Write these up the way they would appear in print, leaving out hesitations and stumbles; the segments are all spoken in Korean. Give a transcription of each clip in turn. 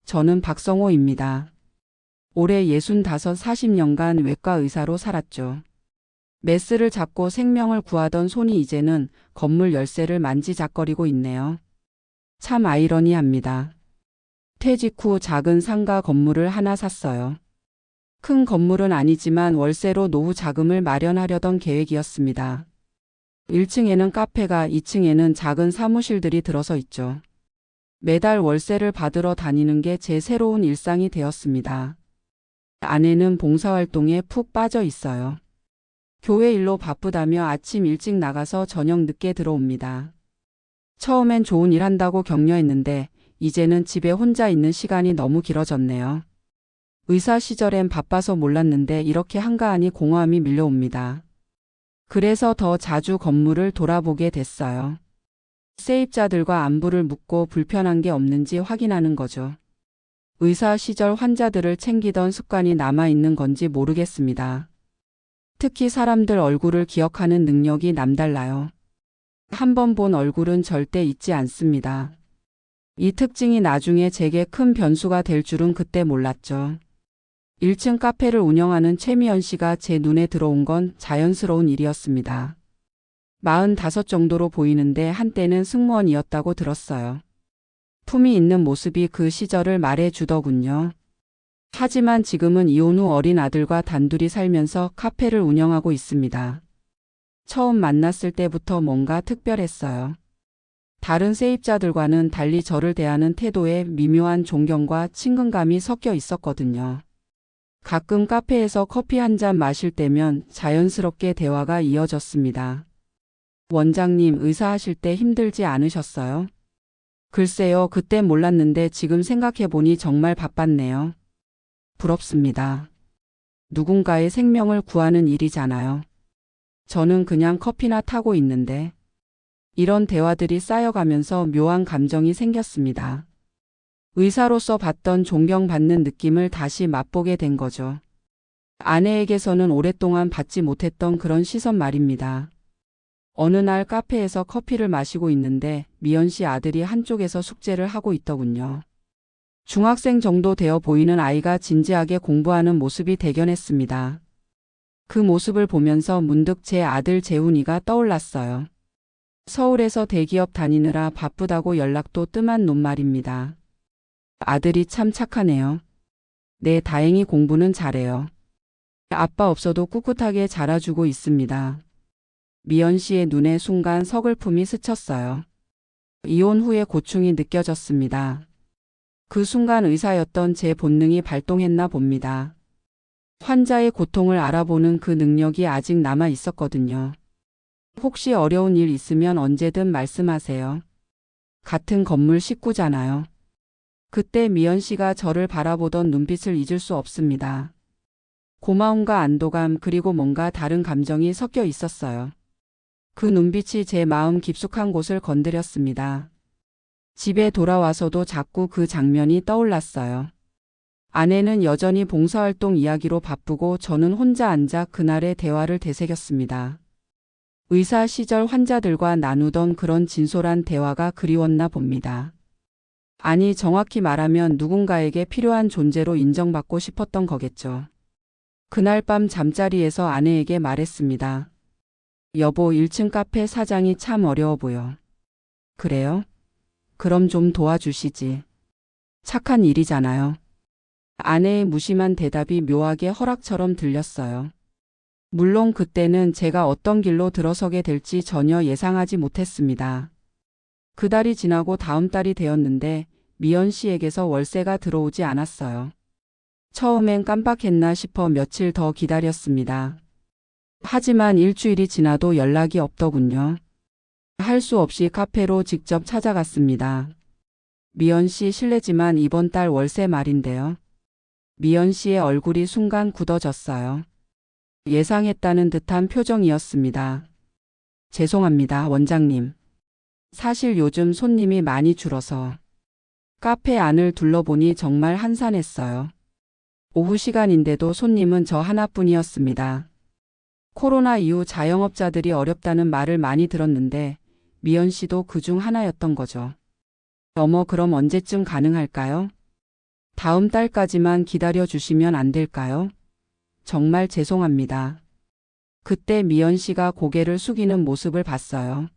저는 박성호입니다. 올해 65, 40년간 외과 의사로 살았죠. 메스를 잡고 생명을 구하던 손이 이제는 건물 열쇠를 만지작거리고 있네요. 참 아이러니합니다. 퇴직 후 작은 상가 건물을 하나 샀어요. 큰 건물은 아니지만 월세로 노후 자금을 마련하려던 계획이었습니다. 1층에는 카페가, 2층에는 작은 사무실들이 들어서 있죠. 매달 월세를 받으러 다니는 게 제 새로운 일상이 되었습니다. 아내는 봉사활동에 푹 빠져 있어요. 교회 일로 바쁘다며 아침 일찍 나가서 저녁 늦게 들어옵니다. 처음엔 좋은 일 한다고 격려했는데 이제는 집에 혼자 있는 시간이 너무 길어졌네요. 의사 시절엔 바빠서 몰랐는데 이렇게 한가하니 공허함이 밀려옵니다. 그래서 더 자주 건물을 돌아보게 됐어요. 세입자들과 안부를 묻고 불편한 게 없는지 확인하는 거죠. 의사 시절 환자들을 챙기던 습관이 남아있는 건지 모르겠습니다. 특히 사람들 얼굴을 기억하는 능력이 남달라요. 한 번 본 얼굴은 절대 잊지 않습니다. 이 특징이 나중에 제게 큰 변수가 될 줄은 그때 몰랐죠. 1층 카페를 운영하는 최미연 씨가 제 눈에 들어온 건 자연스러운 일이었습니다. 45 정도로 보이는데 한때는 승무원이었다고 들었어요. 품이 있는 모습이 그 시절을 말해주더군요. 하지만 지금은 이혼 후 어린 아들과 단둘이 살면서 카페를 운영하고 있습니다. 처음 만났을 때부터 뭔가 특별했어요. 다른 세입자들과는 달리 저를 대하는 태도에 미묘한 존경과 친근감이 섞여 있었거든요. 가끔 카페에서 커피 한 잔 마실 때면 자연스럽게 대화가 이어졌습니다. 원장님, 의사하실 때 힘들지 않으셨어요? 글쎄요, 그땐 몰랐는데 지금 생각해보니 정말 바빴네요. 부럽습니다. 누군가의 생명을 구하는 일이잖아요. 저는 그냥 커피나 타고 있는데. 이런 대화들이 쌓여가면서 묘한 감정이 생겼습니다. 의사로서 받던 존경받는 느낌을 다시 맛보게 된 거죠. 아내에게서는 오랫동안 받지 못했던 그런 시선 말입니다. 어느 날 카페에서 커피를 마시고 있는데 미연 씨 아들이 한쪽에서 숙제를 하고 있더군요. 중학생 정도 되어 보이는 아이가 진지하게 공부하는 모습이 대견했습니다. 그 모습을 보면서 문득 제 아들 재훈이가 떠올랐어요. 서울에서 대기업 다니느라 바쁘다고 연락도 뜸한 놈 말입니다. 아들이 참 착하네요. 네, 다행히 공부는 잘해요. 아빠 없어도 꿋꿋하게 자라주고 있습니다. 미연 씨의 눈에 순간 서글픔이 스쳤어요. 이혼 후에 고충이 느껴졌습니다. 그 순간 의사였던 제 본능이 발동했나 봅니다. 환자의 고통을 알아보는 그 능력이 아직 남아 있었거든요. 혹시 어려운 일 있으면 언제든 말씀하세요. 같은 건물 식구잖아요. 그때 미연 씨가 저를 바라보던 눈빛을 잊을 수 없습니다. 고마움과 안도감, 그리고 뭔가 다른 감정이 섞여 있었어요. 그 눈빛이 제 마음 깊숙한 곳을 건드렸습니다. 집에 돌아와서도 자꾸 그 장면이 떠올랐어요. 아내는 여전히 봉사활동 이야기로 바쁘고 저는 혼자 앉아 그날의 대화를 되새겼습니다. 의사 시절 환자들과 나누던 그런 진솔한 대화가 그리웠나 봅니다. 아니, 정확히 말하면 누군가에게 필요한 존재로 인정받고 싶었던 거겠죠. 그날 밤 잠자리에서 아내에게 말했습니다. 여보, 1층 카페 사장이 참 어려워 보여. 그래요? 그럼 좀 도와주시지. 착한 일이잖아요. 아내의 무심한 대답이 묘하게 허락처럼 들렸어요. 물론 그때는 제가 어떤 길로 들어서게 될지 전혀 예상하지 못했습니다. 그 달이 지나고 다음 달이 되었는데 미연 씨에게서 월세가 들어오지 않았어요. 처음엔 깜빡했나 싶어 며칠 더 기다렸습니다. 하지만 일주일이 지나도 연락이 없더군요. 할 수 없이 카페로 직접 찾아갔습니다. 미연 씨, 실례지만 이번 달 월세 말인데요. 미연 씨의 얼굴이 순간 굳어졌어요. 예상했다는 듯한 표정이었습니다. 죄송합니다, 원장님. 사실 요즘 손님이 많이 줄어서. 카페 안을 둘러보니 정말 한산했어요. 오후 시간인데도 손님은 저 하나뿐이었습니다. 코로나 이후 자영업자들이 어렵다는 말을 많이 들었는데 미연 씨도 그중 하나였던 거죠. 어머, 그럼 언제쯤 가능할까요? 다음 달까지만 기다려 주시면 안 될까요? 정말 죄송합니다. 그때 미연 씨가 고개를 숙이는 모습을 봤어요.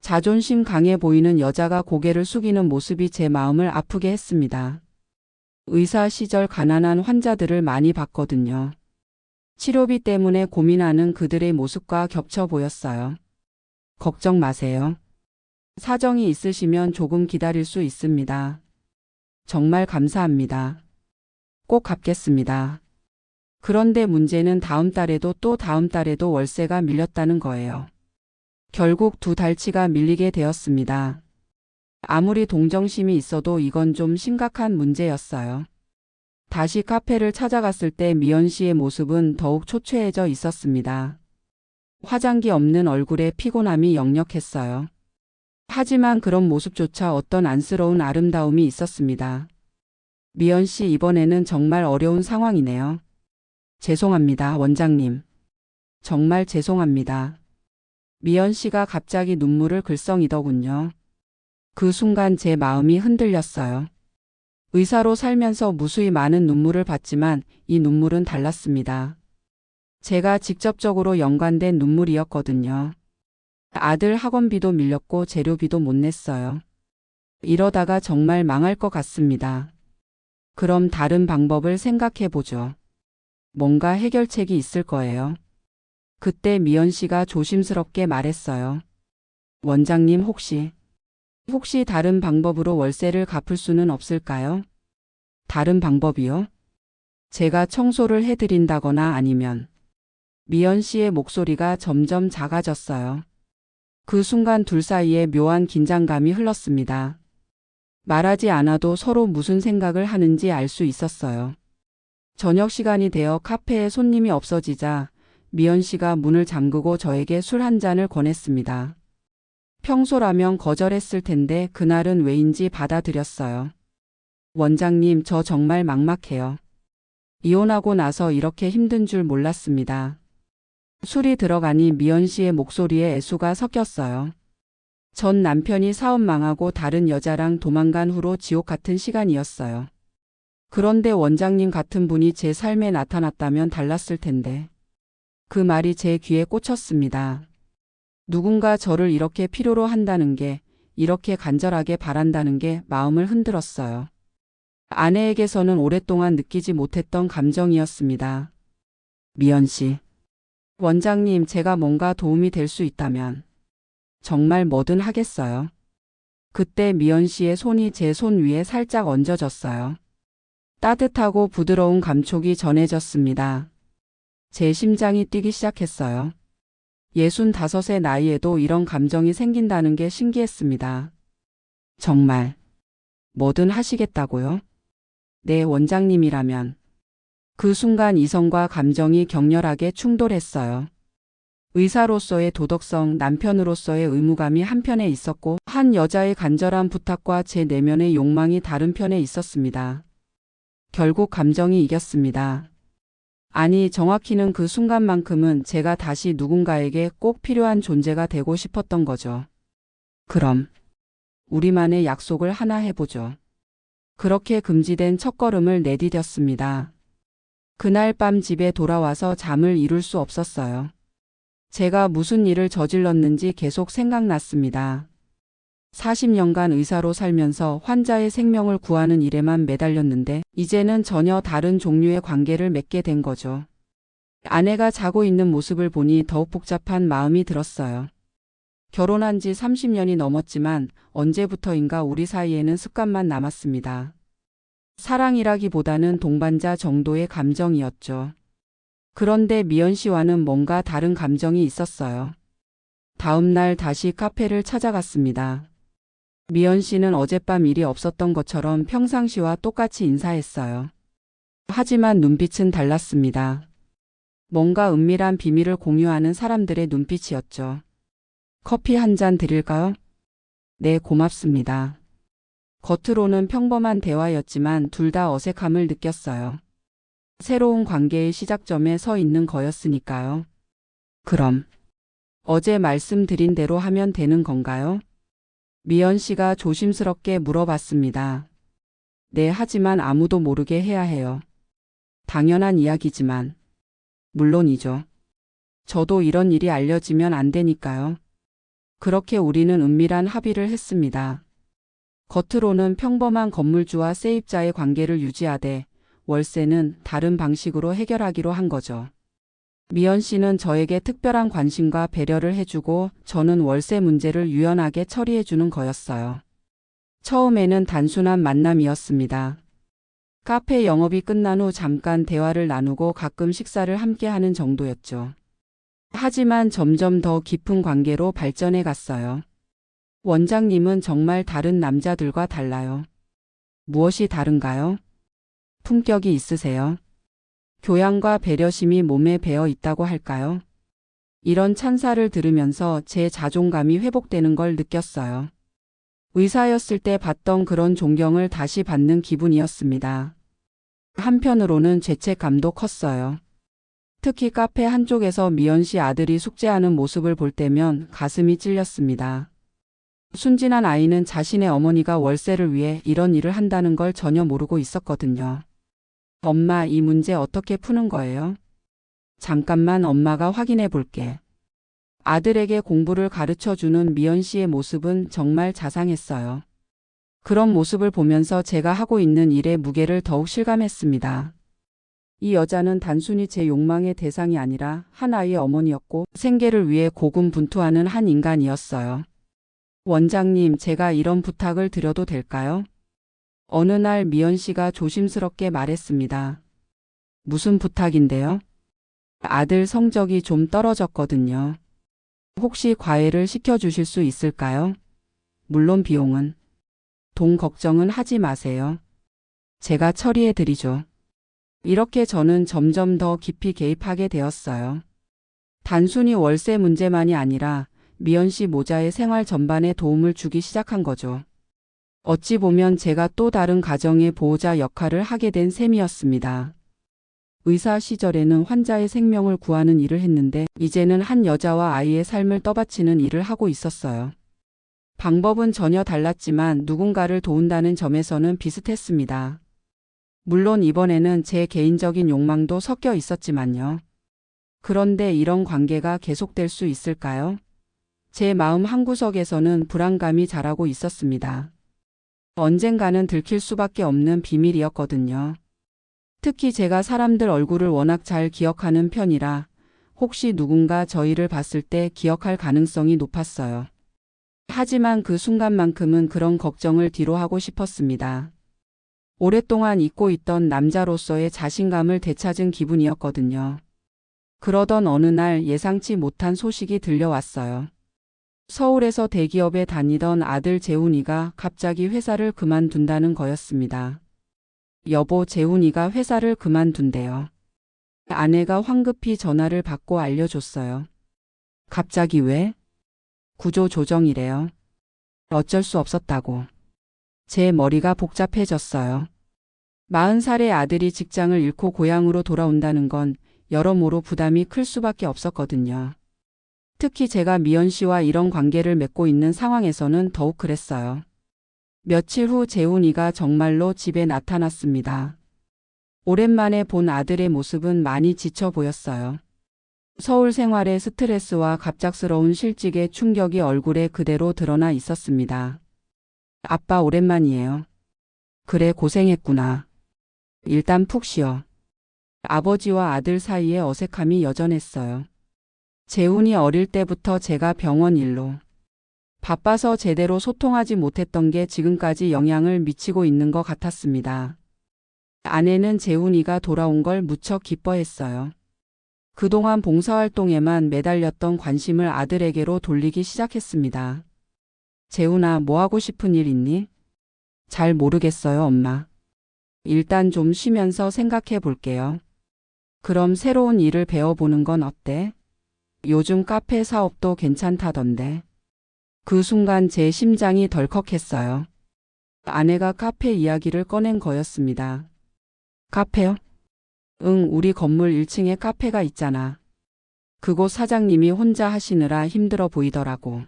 자존심 강해 보이는 여자가 고개를 숙이는 모습이 제 마음을 아프게 했습니다. 의사 시절 가난한 환자들을 많이 봤거든요. 치료비 때문에 고민하는 그들의 모습과 겹쳐 보였어요. 걱정 마세요. 사정이 있으시면 조금 기다릴 수 있습니다. 정말 감사합니다. 꼭 갚겠습니다. 그런데 문제는 다음 달에도 또 다음 달에도 월세가 밀렸다는 거예요. 결국 2달치가 밀리게 되었습니다. 아무리 동정심이 있어도 이건 좀 심각한 문제였어요. 다시 카페를 찾아갔을 때 미연 씨의 모습은 더욱 초췌해져 있었습니다. 화장기 없는 얼굴에 피곤함이 역력했어요. 하지만 그런 모습조차 어떤 안쓰러운 아름다움이 있었습니다. 미연 씨, 이번에는 정말 어려운 상황이네요. 죄송합니다, 원장님. 정말 죄송합니다. 미연 씨가 갑자기 눈물을 글썽이더군요. 그 순간 제 마음이 흔들렸어요. 의사로 살면서 무수히 많은 눈물을 봤지만 이 눈물은 달랐습니다. 제가 직접적으로 연관된 눈물이었거든요. 아들 학원비도 밀렸고 재료비도 못 냈어요. 이러다가 정말 망할 것 같습니다. 그럼 다른 방법을 생각해 보죠. 뭔가 해결책이 있을 거예요. 그때 미연 씨가 조심스럽게 말했어요. 원장님, 혹시 다른 방법으로 월세를 갚을 수는 없을까요? 다른 방법이요? 제가 청소를 해드린다거나 아니면. 미연 씨의 목소리가 점점 작아졌어요. 그 순간 둘 사이에 묘한 긴장감이 흘렀습니다. 말하지 않아도 서로 무슨 생각을 하는지 알 수 있었어요. 저녁 시간이 되어 카페에 손님이 없어지자 미연 씨가 문을 잠그고 저에게 술 한 잔을 권했습니다. 평소라면 거절했을 텐데 그날은 왜인지 받아들였어요. 원장님, 저 정말 막막해요. 이혼하고 나서 이렇게 힘든 줄 몰랐습니다. 술이 들어가니 미연 씨의 목소리에 애수가 섞였어요. 전 남편이 사업 망하고 다른 여자랑 도망간 후로 지옥 같은 시간이었어요. 그런데 원장님 같은 분이 제 삶에 나타났다면 달랐을 텐데. 그 말이 제 귀에 꽂혔습니다. 누군가 저를 이렇게 필요로 한다는 게, 이렇게 간절하게 바란다는 게 마음을 흔들었어요. 아내에게서는 오랫동안 느끼지 못했던 감정이었습니다. 미연 씨. 원장님, 제가 뭔가 도움이 될 수 있다면 정말 뭐든 하겠어요. 그때 미연 씨의 손이 제 손 위에 살짝 얹어졌어요. 따뜻하고 부드러운 감촉이 전해졌습니다. 제 심장이 뛰기 시작했어요. 65의 나이에도 이런 감정이 생긴다는 게 신기했습니다. 정말 뭐든 하시겠다고요? 네, 원장님이라면. 그 순간 이성과 감정이 격렬하게 충돌했어요. 의사로서의 도덕성, 남편으로서의 의무감이 한편에 있었고 한 여자의 간절한 부탁과 제 내면의 욕망이 다른 편에 있었습니다. 결국 감정이 이겼습니다. 아니, 정확히는 그 순간만큼은 제가 다시 누군가에게 꼭 필요한 존재가 되고 싶었던 거죠. 그럼 우리만의 약속을 하나 해보죠. 그렇게 금지된 첫걸음을 내디뎠습니다. 그날 밤 집에 돌아와서 잠을 이룰 수 없었어요. 제가 무슨 일을 저질렀는지 계속 생각났습니다. 40년간 의사로 살면서 환자의 생명을 구하는 일에만 매달렸는데 이제는 전혀 다른 종류의 관계를 맺게 된 거죠. 아내가 자고 있는 모습을 보니 더욱 복잡한 마음이 들었어요. 결혼한 지 30년이 넘었지만 언제부터인가 우리 사이에는 습관만 남았습니다. 사랑이라기보다는 동반자 정도의 감정이었죠. 그런데 미연 씨와는 뭔가 다른 감정이 있었어요. 다음 날 다시 카페를 찾아갔습니다. 미연 씨는 어젯밤 일이 없었던 것처럼 평상시와 똑같이 인사했어요. 하지만 눈빛은 달랐습니다. 뭔가 은밀한 비밀을 공유하는 사람들의 눈빛이었죠. 커피 한 잔 드릴까요? 네, 고맙습니다. 겉으로는 평범한 대화였지만 둘 다 어색함을 느꼈어요. 새로운 관계의 시작점에 서 있는 거였으니까요. 그럼 어제 말씀드린 대로 하면 되는 건가요? 미연 씨가 조심스럽게 물어봤습니다. 네, 하지만 아무도 모르게 해야 해요. 당연한 이야기지만. 물론이죠. 저도 이런 일이 알려지면 안 되니까요. 그렇게 우리는 은밀한 합의를 했습니다. 겉으로는 평범한 건물주와 세입자의 관계를 유지하되 월세는 다른 방식으로 해결하기로 한 거죠. 미연 씨는 저에게 특별한 관심과 배려를 해주고 저는 월세 문제를 유연하게 처리해주는 거였어요. 처음에는 단순한 만남이었습니다. 카페 영업이 끝난 후 잠깐 대화를 나누고 가끔 식사를 함께 하는 정도였죠. 하지만 점점 더 깊은 관계로 발전해 갔어요. 원장님은 정말 다른 남자들과 달라요. 무엇이 다른가요? 품격이 있으세요. 교양과 배려심이 몸에 배어 있다고 할까요? 이런 찬사를 들으면서 제 자존감이 회복되는 걸 느꼈어요. 의사였을 때 받던 그런 존경을 다시 받는 기분이었습니다. 한편으로는 죄책감도 컸어요. 특히 카페 한쪽에서 미연 씨 아들이 숙제하는 모습을 볼 때면 가슴이 찔렸습니다. 순진한 아이는 자신의 어머니가 월세를 위해 이런 일을 한다는 걸 전혀 모르고 있었거든요. 엄마, 이 문제 어떻게 푸는 거예요? 잠깐만, 엄마가 확인해 볼게. 아들에게 공부를 가르쳐주는 미연 씨의 모습은 정말 자상했어요. 그런 모습을 보면서 제가 하고 있는 일의 무게를 더욱 실감했습니다. 이 여자는 단순히 제 욕망의 대상이 아니라 한 아이의 어머니였고 생계를 위해 고군분투하는 한 인간이었어요. 원장님, 제가 이런 부탁을 드려도 될까요? 어느 날 미연 씨가 조심스럽게 말했습니다. 무슨 부탁인데요? 아들 성적이 좀 떨어졌거든요. 혹시 과외를 시켜주실 수 있을까요? 물론 비용은. 돈 걱정은 하지 마세요. 제가 처리해드리죠. 이렇게 저는 점점 더 깊이 개입하게 되었어요. 단순히 월세 문제만이 아니라 미연 씨 모자의 생활 전반에 도움을 주기 시작한 거죠. 어찌 보면 제가 또 다른 가정의 보호자 역할을 하게 된 셈이었습니다. 의사 시절에는 환자의 생명을 구하는 일을 했는데 이제는 한 여자와 아이의 삶을 떠받치는 일을 하고 있었어요. 방법은 전혀 달랐지만 누군가를 도운다는 점에서는 비슷했습니다. 물론 이번에는 제 개인적인 욕망도 섞여 있었지만요. 그런데 이런 관계가 계속될 수 있을까요? 제 마음 한구석에서는 불안감이 자라고 있었습니다. 언젠가는 들킬 수밖에 없는 비밀이었거든요. 특히 제가 사람들 얼굴을 워낙 잘 기억하는 편이라 혹시 누군가 저희를 봤을 때 기억할 가능성이 높았어요. 하지만 그 순간만큼은 그런 걱정을 뒤로 하고 싶었습니다. 오랫동안 잊고 있던 남자로서의 자신감을 되찾은 기분이었거든요. 그러던 어느 날 예상치 못한 소식이 들려왔어요. 서울에서 대기업에 다니던 아들 재훈이가 갑자기 회사를 그만둔다는 거였습니다. 여보, 재훈이가 회사를 그만둔대요. 아내가 황급히 전화를 받고 알려줬어요. 갑자기 왜? 구조조정이래요. 어쩔 수 없었다고. 제 머리가 복잡해졌어요. 40살의 아들이 직장을 잃고 고향으로 돌아온다는 건 여러모로 부담이 클 수밖에 없었거든요. 특히 제가 미연 씨와 이런 관계를 맺고 있는 상황에서는 더욱 그랬어요. 며칠 후 재훈이가 정말로 집에 나타났습니다. 오랜만에 본 아들의 모습은 많이 지쳐 보였어요. 서울 생활의 스트레스와 갑작스러운 실직의 충격이 얼굴에 그대로 드러나 있었습니다. 아빠, 오랜만이에요. 그래, 고생했구나. 일단 푹 쉬어. 아버지와 아들 사이에 어색함이 여전했어요. 재훈이 어릴 때부터 제가 병원 일로 바빠서 제대로 소통하지 못했던 게 지금까지 영향을 미치고 있는 것 같았습니다. 아내는 재훈이가 돌아온 걸 무척 기뻐했어요. 그동안 봉사활동에만 매달렸던 관심을 아들에게로 돌리기 시작했습니다. 재훈아, 뭐 하고 싶은 일 있니? 잘 모르겠어요, 엄마. 일단 좀 쉬면서 생각해 볼게요. 그럼 새로운 일을 배워보는 건 어때? 요즘 카페 사업도 괜찮다던데. 그 순간 제 심장이 덜컥했어요. 아내가 카페 이야기를 꺼낸 거였습니다. 카페요? 응, 우리 건물 1층에 카페가 있잖아. 그곳 사장님이 혼자 하시느라 힘들어 보이더라고.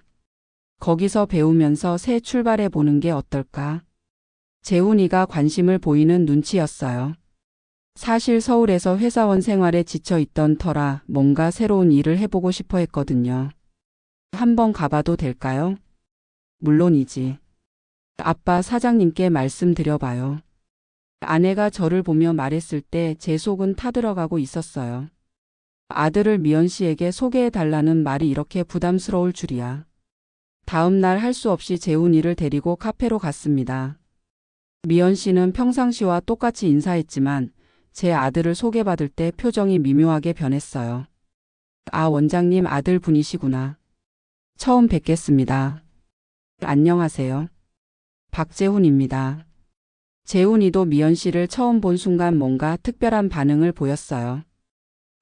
거기서 배우면서 새 출발해 보는 게 어떨까? 재훈이가 관심을 보이는 눈치였어요. 사실 서울에서 회사원 생활에 지쳐 있던 터라 뭔가 새로운 일을 해보고 싶어 했거든요. 한번 가봐도 될까요? 물론이지. 아빠 사장님께 말씀드려봐요. 아내가 저를 보며 말했을 때 제 속은 타들어가고 있었어요. 아들을 미연 씨에게 소개해달라는 말이 이렇게 부담스러울 줄이야. 다음 날 할 수 없이 재훈이를 데리고 카페로 갔습니다. 미연 씨는 평상시와 똑같이 인사했지만 제 아들을 소개받을 때 표정이 미묘하게 변했어요. 아, 원장님 아들 분이시구나. 처음 뵙겠습니다. 안녕하세요. 박재훈입니다. 재훈이도 미연 씨를 처음 본 순간 뭔가 특별한 반응을 보였어요.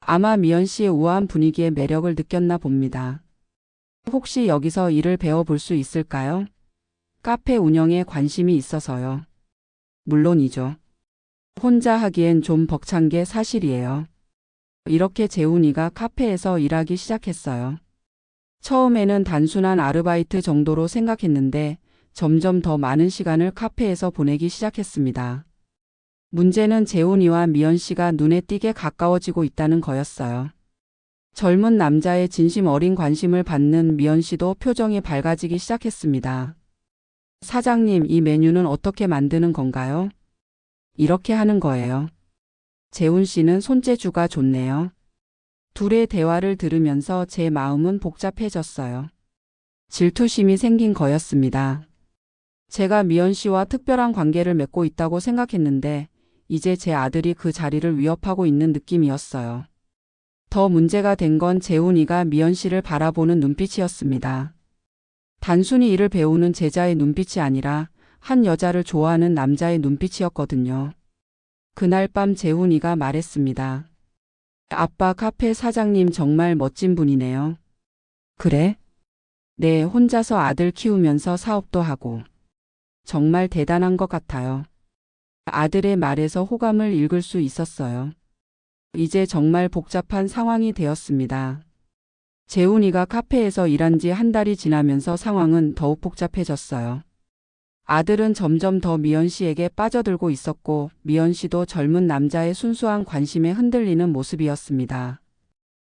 아마 미연 씨의 우아한 분위기에 매력을 느꼈나 봅니다. 혹시 여기서 일을 배워볼 수 있을까요? 카페 운영에 관심이 있어서요. 물론이죠. 혼자 하기엔 좀 벅찬 게 사실이에요. 이렇게 재훈이가 카페에서 일하기 시작했어요. 처음에는 단순한 아르바이트 정도로 생각했는데 점점 더 많은 시간을 카페에서 보내기 시작했습니다. 문제는 재훈이와 미연 씨가 눈에 띄게 가까워지고 있다는 거였어요. 젊은 남자의 진심 어린 관심을 받는 미연 씨도 표정이 밝아지기 시작했습니다. 사장님, 이 메뉴는 어떻게 만드는 건가요? 이렇게 하는 거예요. 재훈 씨는 손재주가 좋네요. 둘의 대화를 들으면서 제 마음은 복잡해졌어요. 질투심이 생긴 거였습니다. 제가 미연 씨와 특별한 관계를 맺고 있다고 생각했는데 이제 제 아들이 그 자리를 위협하고 있는 느낌이었어요. 더 문제가 된 건 재훈이가 미연 씨를 바라보는 눈빛이었습니다. 단순히 일을 배우는 제자의 눈빛이 아니라 한 여자를 좋아하는 남자의 눈빛이었거든요. 그날 밤 재훈이가 말했습니다. 아빠, 카페 사장님 정말 멋진 분이네요. 그래? 네, 혼자서 아들 키우면서 사업도 하고. 정말 대단한 것 같아요. 아들의 말에서 호감을 읽을 수 있었어요. 이제 정말 복잡한 상황이 되었습니다. 재훈이가 카페에서 일한 지 한 달이 지나면서 상황은 더욱 복잡해졌어요. 아들은 점점 더 미연 씨에게 빠져들고 있었고 미연 씨도 젊은 남자의 순수한 관심에 흔들리는 모습이었습니다.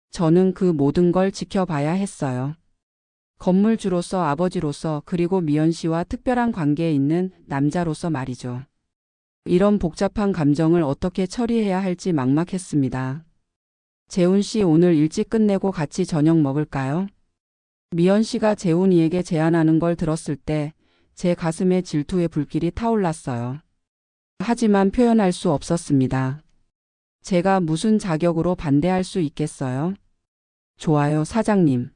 저는 그 모든 걸 지켜봐야 했어요. 건물주로서, 아버지로서, 그리고 미연 씨와 특별한 관계에 있는 남자로서 말이죠. 이런 복잡한 감정을 어떻게 처리해야 할지 막막했습니다. 재훈 씨, 오늘 일찍 끝내고 같이 저녁 먹을까요? 미연 씨가 재훈이에게 제안하는 걸 들었을 때 제 가슴에 질투의 불길이 타올랐어요. 하지만 표현할 수 없었습니다. 제가 무슨 자격으로 반대할 수 있겠어요? 좋아요, 사장님.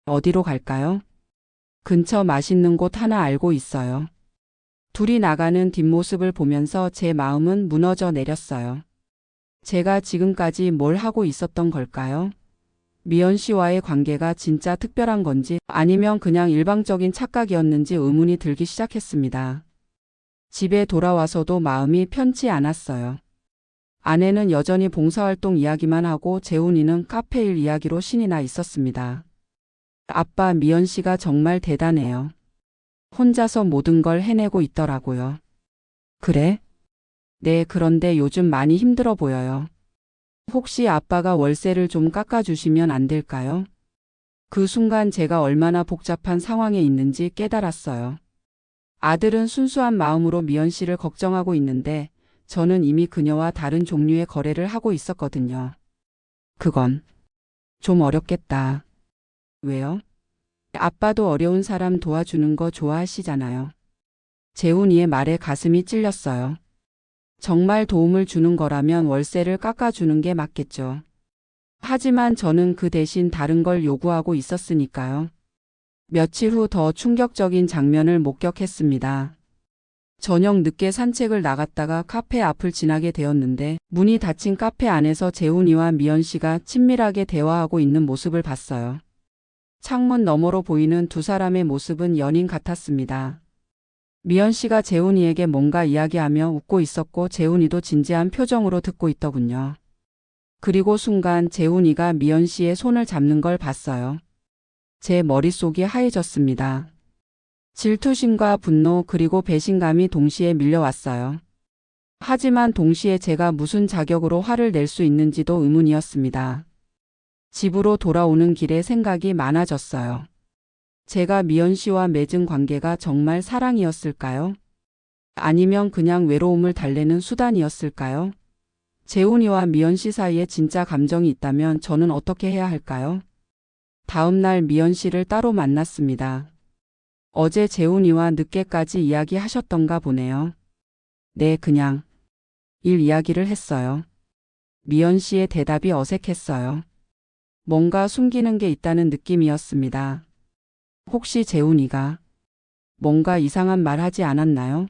어디로 갈까요? 근처 맛있는 곳 하나 알고 있어요. 둘이 나가는 뒷모습을 보면서 제 마음은 무너져 내렸어요. 제가 지금까지 뭘 하고 있었던 걸까요? 미연 씨와의 관계가 진짜 특별한 건지 아니면 그냥 일방적인 착각이었는지 의문이 들기 시작했습니다. 집에 돌아와서도 마음이 편치 않았어요. 아내는 여전히 봉사활동 이야기만 하고 재훈이는 카페 일 이야기로 신이 나 있었습니다. 아빠, 미연 씨가 정말 대단해요. 혼자서 모든 걸 해내고 있더라고요. 그래? 네, 그런데 요즘 많이 힘들어 보여요. 혹시 아빠가 월세를 좀 깎아주시면 안 될까요? 그 순간 제가 얼마나 복잡한 상황에 있는지 깨달았어요. 아들은 순수한 마음으로 미연 씨를 걱정하고 있는데 저는 이미 그녀와 다른 종류의 거래를 하고 있었거든요. 그건 좀 어렵겠다. 왜요? 아빠도 어려운 사람 도와주는 거 좋아하시잖아요. 재훈이의 말에 가슴이 찔렸어요. 정말 도움을 주는 거라면 월세를 깎아주는 게 맞겠죠. 하지만 저는 그 대신 다른 걸 요구하고 있었으니까요. 며칠 후 더 충격적인 장면을 목격했습니다. 저녁 늦게 산책을 나갔다가 카페 앞을 지나게 되었는데 문이 닫힌 카페 안에서 재훈이와 미연 씨가 친밀하게 대화하고 있는 모습을 봤어요. 창문 너머로 보이는 두 사람의 모습은 연인 같았습니다. 미연 씨가 재훈이에게 뭔가 이야기하며 웃고 있었고 재훈이도 진지한 표정으로 듣고 있더군요. 그리고 순간 재훈이가 미연 씨의 손을 잡는 걸 봤어요. 제 머릿속이 하얘졌습니다. 질투심과 분노 그리고 배신감이 동시에 밀려왔어요. 하지만 동시에 제가 무슨 자격으로 화를 낼 수 있는지도 의문이었습니다. 집으로 돌아오는 길에 생각이 많아졌어요. 제가 미연 씨와 맺은 관계가 정말 사랑이었을까요? 아니면 그냥 외로움을 달래는 수단이었을까요? 재훈이와 미연 씨 사이에 진짜 감정이 있다면 저는 어떻게 해야 할까요? 다음 날 미연 씨를 따로 만났습니다. 어제 재훈이와 늦게까지 이야기하셨던가 보네요. 네, 그냥 일 이야기를 했어요. 미연 씨의 대답이 어색했어요. 뭔가 숨기는 게 있다는 느낌이었습니다. 혹시 재훈이가 뭔가 이상한 말 하지 않았나요?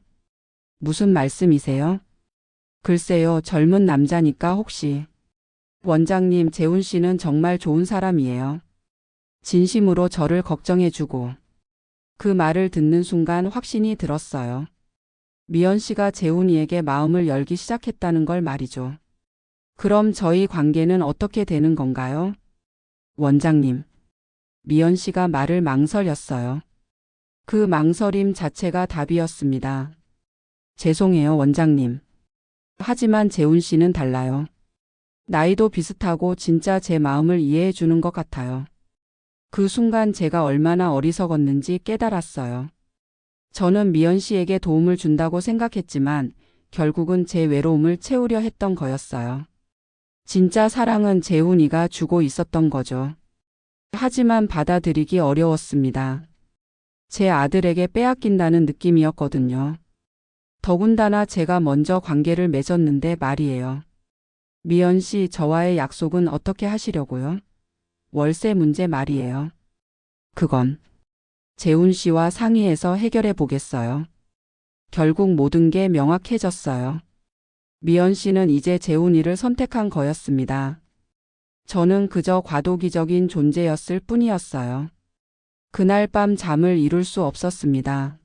무슨 말씀이세요? 글쎄요, 젊은 남자니까 혹시. 원장님, 재훈 씨는 정말 좋은 사람이에요. 진심으로 저를 걱정해주고. 그 말을 듣는 순간 확신이 들었어요. 미연 씨가 재훈이에게 마음을 열기 시작했다는 걸 말이죠. 그럼 저희 관계는 어떻게 되는 건가요? 원장님. 미연 씨가 말을 망설였어요. 그 망설임 자체가 답이었습니다. 죄송해요, 원장님. 하지만 재훈 씨는 달라요. 나이도 비슷하고 진짜 제 마음을 이해해 주는 것 같아요. 그 순간 제가 얼마나 어리석었는지 깨달았어요. 저는 미연 씨에게 도움을 준다고 생각했지만 결국은 제 외로움을 채우려 했던 거였어요. 진짜 사랑은 재훈이가 주고 있었던 거죠. 하지만 받아들이기 어려웠습니다. 제 아들에게 빼앗긴다는 느낌이었거든요. 더군다나 제가 먼저 관계를 맺었는데 말이에요. 미연 씨, 저와의 약속은 어떻게 하시려고요? 월세 문제 말이에요. 그건 재훈 씨와 상의해서 해결해 보겠어요. 결국 모든 게 명확해졌어요. 미연 씨는 이제 재훈이를 선택한 거였습니다. 저는 그저 과도기적인 존재였을 뿐이었어요. 그날 밤 잠을 이룰 수 없었습니다.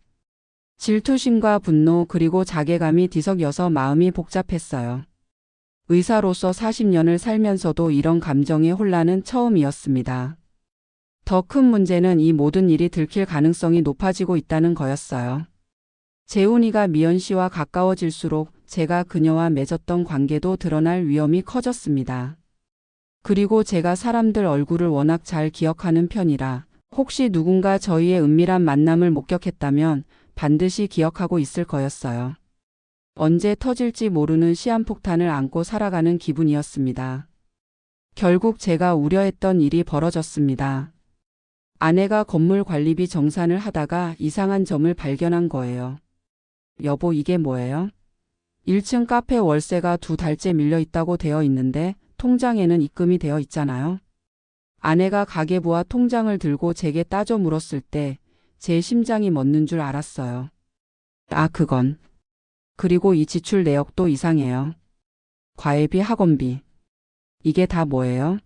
질투심과 분노 그리고 자괴감이 뒤섞여서 마음이 복잡했어요. 의사로서 40년을 살면서도 이런 감정의 혼란은 처음이었습니다. 더 큰 문제는 이 모든 일이 들킬 가능성이 높아지고 있다는 거였어요. 재훈이가 미연 씨와 가까워질수록 제가 그녀와 맺었던 관계도 드러날 위험이 커졌습니다. 그리고 제가 사람들 얼굴을 워낙 잘 기억하는 편이라 혹시 누군가 저희의 은밀한 만남을 목격했다면 반드시 기억하고 있을 거였어요. 언제 터질지 모르는 시한폭탄을 안고 살아가는 기분이었습니다. 결국 제가 우려했던 일이 벌어졌습니다. 아내가 건물 관리비 정산을 하다가 이상한 점을 발견한 거예요. 여보, 이게 뭐예요? 1층 카페 월세가 2달째 밀려 있다고 되어 있는데 통장에는 입금이 되어 있잖아요. 아내가 가계부와 통장을 들고 제게 따져 물었을 때 제 심장이 멎는 줄 알았어요. 아, 그건. 그리고 이 지출 내역도 이상해요. 과외비, 학원비. 이게 다 뭐예요?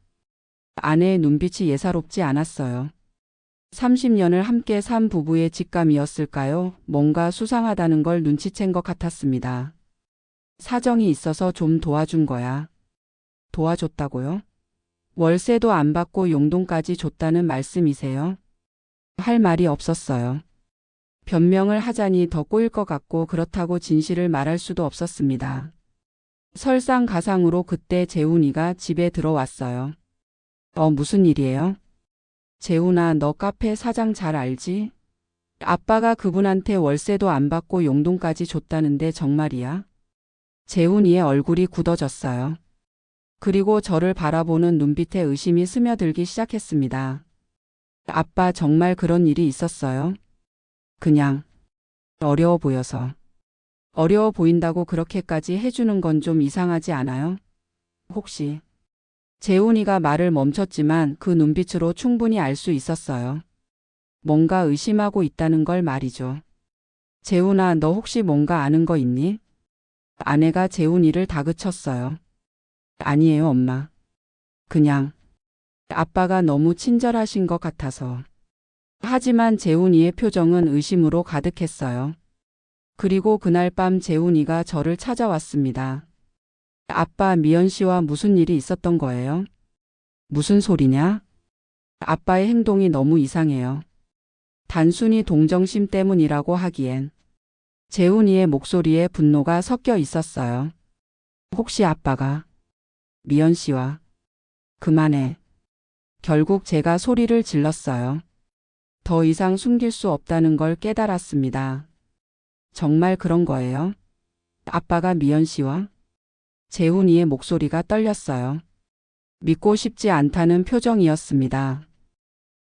아내의 눈빛이 예사롭지 않았어요. 30년을 함께 산 부부의 직감이었을까요? 뭔가 수상하다는 걸 눈치챈 것 같았습니다. 사정이 있어서 좀 도와준 거야. 도와줬다고요? 월세도 안 받고 용돈까지 줬다는 말씀이세요? 할 말이 없었어요. 변명을 하자니 더 꼬일 것 같고 그렇다고 진실을 말할 수도 없었습니다. 설상가상으로 그때 재훈이가 집에 들어왔어요. 무슨 일이에요? 재훈아, 너 카페 사장 잘 알지? 아빠가 그분한테 월세도 안 받고 용돈까지 줬다는데 정말이야? 재훈이의 얼굴이 굳어졌어요. 그리고 저를 바라보는 눈빛에 의심이 스며들기 시작했습니다. 아빠, 정말 그런 일이 있었어요? 그냥 어려워 보여서. 어려워 보인다고 그렇게까지 해주는 건 좀 이상하지 않아요? 혹시. 재훈이가 말을 멈췄지만 그 눈빛으로 충분히 알 수 있었어요. 뭔가 의심하고 있다는 걸 말이죠. 재훈아, 너 혹시 뭔가 아는 거 있니? 아내가 재훈이를 다그쳤어요. 아니에요, 엄마. 그냥 아빠가 너무 친절하신 것 같아서. 하지만 재훈이의 표정은 의심으로 가득했어요. 그리고 그날 밤 재훈이가 저를 찾아왔습니다. 아빠, 미연 씨와 무슨 일이 있었던 거예요? 무슨 소리냐? 아빠의 행동이 너무 이상해요. 단순히 동정심 때문이라고 하기엔 재훈이의 목소리에 분노가 섞여 있었어요. 혹시 아빠가 미연 씨와 그만해. 결국 제가 소리를 질렀어요. 더 이상 숨길 수 없다는 걸 깨달았습니다. 정말 그런 거예요? 아빠가 미연 씨와? 재훈이의 목소리가 떨렸어요. 믿고 싶지 않다는 표정이었습니다.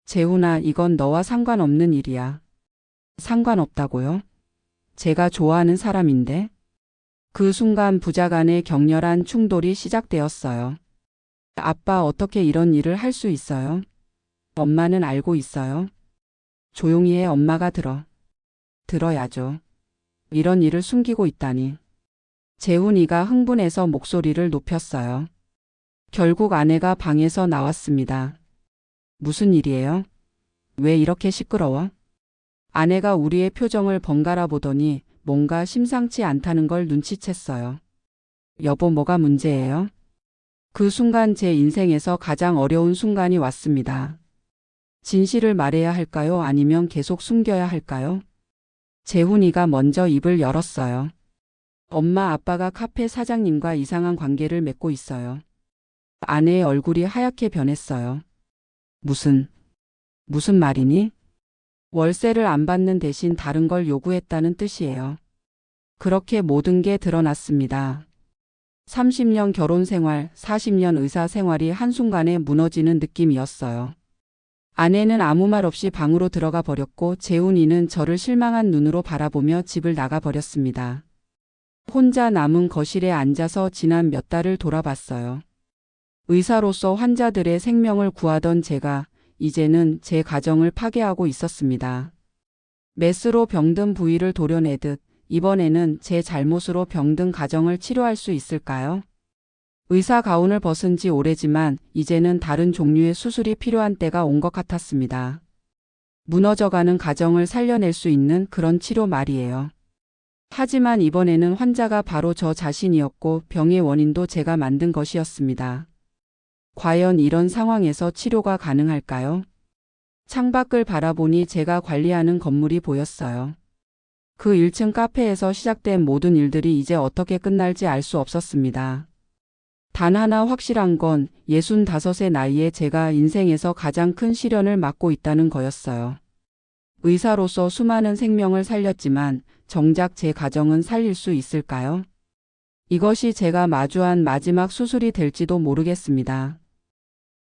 재훈아, 이건 너와 상관없는 일이야. 상관없다고요? 제가 좋아하는 사람인데? 그 순간 부자 간의 격렬한 충돌이 시작되었어요. 아빠, 어떻게 이런 일을 할 수 있어요? 엄마는 알고 있어요. 조용히 해. 엄마가 들어야죠. 이런 일을 숨기고 있다니. 재훈이가 흥분해서 목소리를 높였어요. 결국 아내가 방에서 나왔습니다. 무슨 일이에요? 왜 이렇게 시끄러워? 아내가 우리의 표정을 번갈아 보더니 뭔가 심상치 않다는 걸 눈치챘어요. 여보, 뭐가 문제예요? 그 순간 제 인생에서 가장 어려운 순간이 왔습니다. 진실을 말해야 할까요? 아니면 계속 숨겨야 할까요? 재훈이가 먼저 입을 열었어요. 엄마, 아빠가 카페 사장님과 이상한 관계를 맺고 있어요. 아내의 얼굴이 하얗게 변했어요. 무슨 말이니? 월세를 안 받는 대신 다른 걸 요구했다는 뜻이에요. 그렇게 모든 게 드러났습니다. 30년 결혼 생활, 40년 의사 생활이 한순간에 무너지는 느낌이었어요. 아내는 아무 말 없이 방으로 들어가 버렸고 재훈이는 저를 실망한 눈으로 바라보며 집을 나가 버렸습니다. 혼자 남은 거실에 앉아서 지난 몇 달을 돌아봤어요. 의사로서 환자들의 생명을 구하던 제가 이제는 제 가정을 파괴하고 있었습니다. 메스로 병든 부위를 도려내듯 이번에는 제 잘못으로 병든 가정을 치료할 수 있을까요? 의사 가운을 벗은 지 오래지만 이제는 다른 종류의 수술이 필요한 때가 온 것 같았습니다. 무너져가는 가정을 살려낼 수 있는 그런 치료 말이에요. 하지만 이번에는 환자가 바로 저 자신이었고 병의 원인도 제가 만든 것이었습니다. 과연 이런 상황에서 치료가 가능할까요? 창밖을 바라보니 제가 관리하는 건물이 보였어요. 그 1층 카페에서 시작된 모든 일들이 이제 어떻게 끝날지 알 수 없었습니다. 단 하나 확실한 건 65의 나이에 제가 인생에서 가장 큰 시련을 맞고 있다는 거였어요. 의사로서 수많은 생명을 살렸지만 정작 제 가정은 살릴 수 있을까요? 이것이 제가 마주한 마지막 수술이 될지도 모르겠습니다.